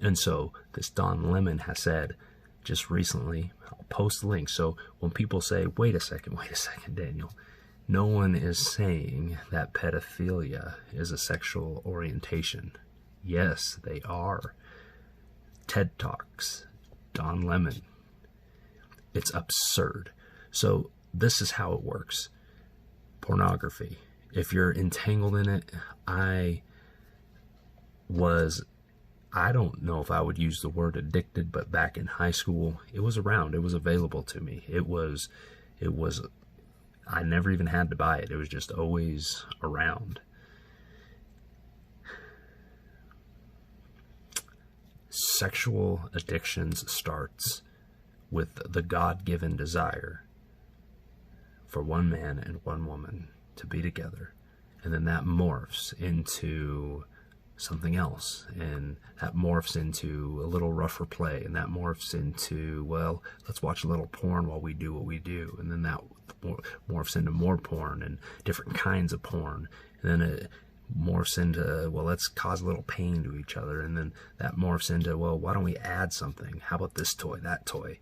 And so this Don Lemon has said just recently, I'll post the link. So when people say, wait a second, Daniel, no one is saying that pedophilia is a sexual orientation. Yes, they are. TED Talks, Don Lemon. It's absurd. So this is how it works. Pornography. If you're entangled in it, I don't know if I would use the word addicted, but back in high school, it was around. It was available to me. I never even had to buy it. It was just always around. Sexual addictions starts with the God-given desire for one man and one woman to be together. And then that morphs into something else, and that morphs into a little rougher play, and that morphs into, well, let's watch a little porn while we do what we do, and then that morphs into more porn and different kinds of porn, and then it morphs into, well, let's cause a little pain to each other, and then that morphs into, well, why don't we add something? How about this toy, that toy?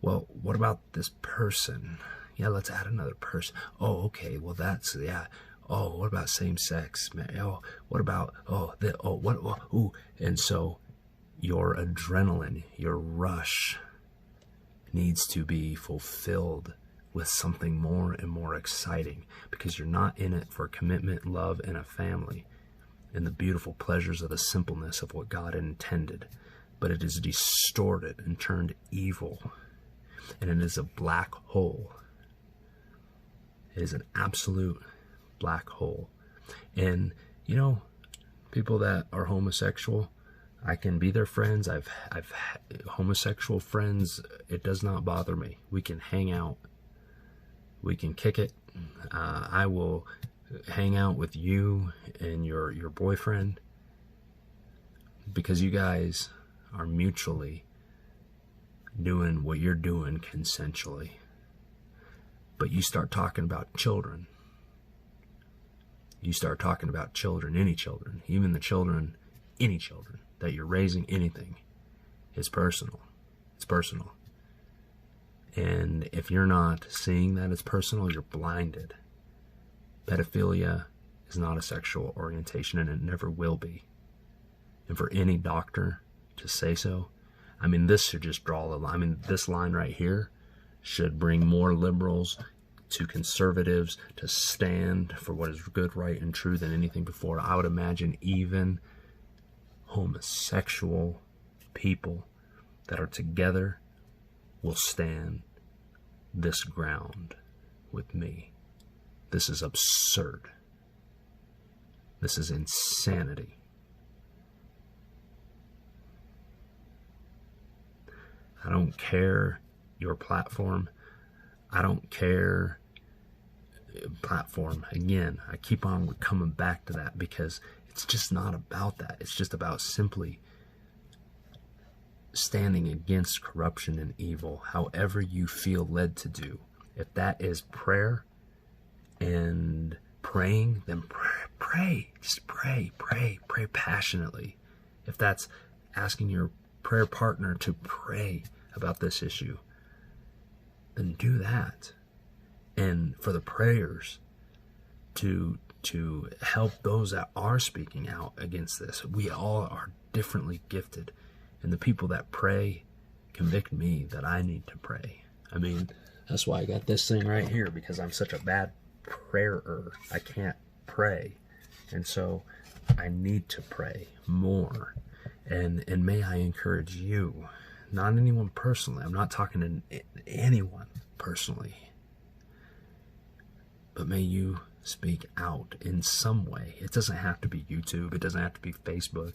Well, what about this person? Yeah, let's add another person. Oh, okay, well, that's, yeah. Oh, what about same sex? Oh, what about, ooh. And so your adrenaline, your rush needs to be fulfilled with something more and more exciting, because you're not in it for commitment, love, and a family, and the beautiful pleasures of the simpleness of what God intended, but it is distorted and turned evil, and it is a black hole. It is an absolute black hole. And people that are homosexual, I can be their friends. I've homosexual friends. It does not bother me. We can hang out. We can kick it. I will hang out with you and your boyfriend, because you guys are mutually doing what you're doing consensually. But you start talking about children. You start talking about children, any children, even the children, any children that you're raising, anything. It's personal. It's personal. And if you're not seeing that it's personal, you're blinded. Pedophilia is not a sexual orientation, and it never will be. And for any doctor to say so, this should just draw the line. This line right here should bring more liberals to conservatives to stand for what is good, right, and true than anything before. I would imagine even homosexual people that are together will stand this ground with me. This is absurd. This is insanity. I don't care your platform. I don't care. Platform, again, I keep on coming back to that, because it's just not about that. It's just about simply standing against corruption and evil, however you feel led to do. If that is prayer and praying, then pray. Just pray passionately. If that's asking your prayer partner to pray about this issue, then do that. And for the prayers to help those that are speaking out against this. We all are differently gifted. And the people that pray convict me that I need to pray. That's why I got this thing right here, because I'm such a bad prayer-er. I can't pray. And so I need to pray more. And may I encourage you, not anyone personally. I'm not talking to anyone personally. But may you speak out in some way. It doesn't have to be YouTube. It doesn't have to be Facebook.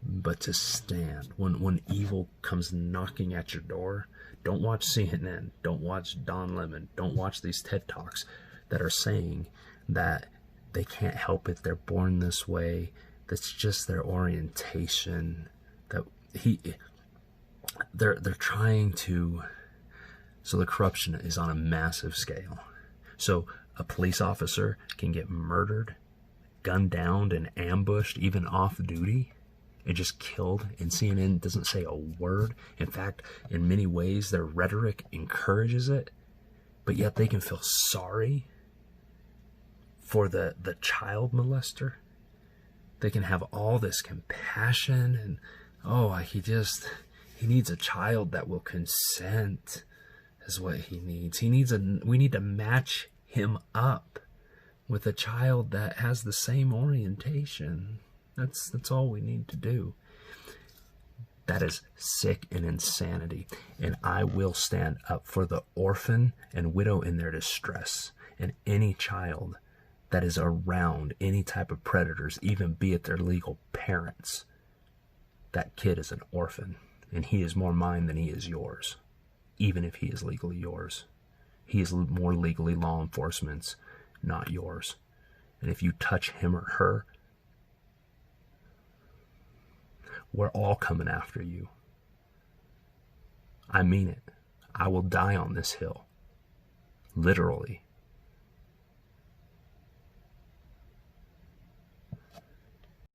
But to stand. When evil comes knocking at your door, don't watch CNN. Don't watch Don Lemon. Don't watch these TED Talks that are saying that they can't help it. They're born this way. That's just their orientation. They're trying to. So the corruption is on a massive scale. So a police officer can get murdered, gunned down, and ambushed, even off duty. and just killed, and CNN doesn't say a word. In fact, in many ways, their rhetoric encourages it, but yet they can feel sorry for the child molester. They can have all this compassion and, he needs a child that will consent is what he needs. We need to match him up with a child that has the same orientation. That's all we need to do. That is sick and insanity. And I will stand up for the orphan and widow in their distress, and any child that is around any type of predators, even be it their legal parents. That kid is an orphan, and he is more mine than he is yours, even if he is legally yours. He is more legally law enforcement's, not yours. And if you touch him or her, we're all coming after you. I mean it. I will die on this hill. Literally.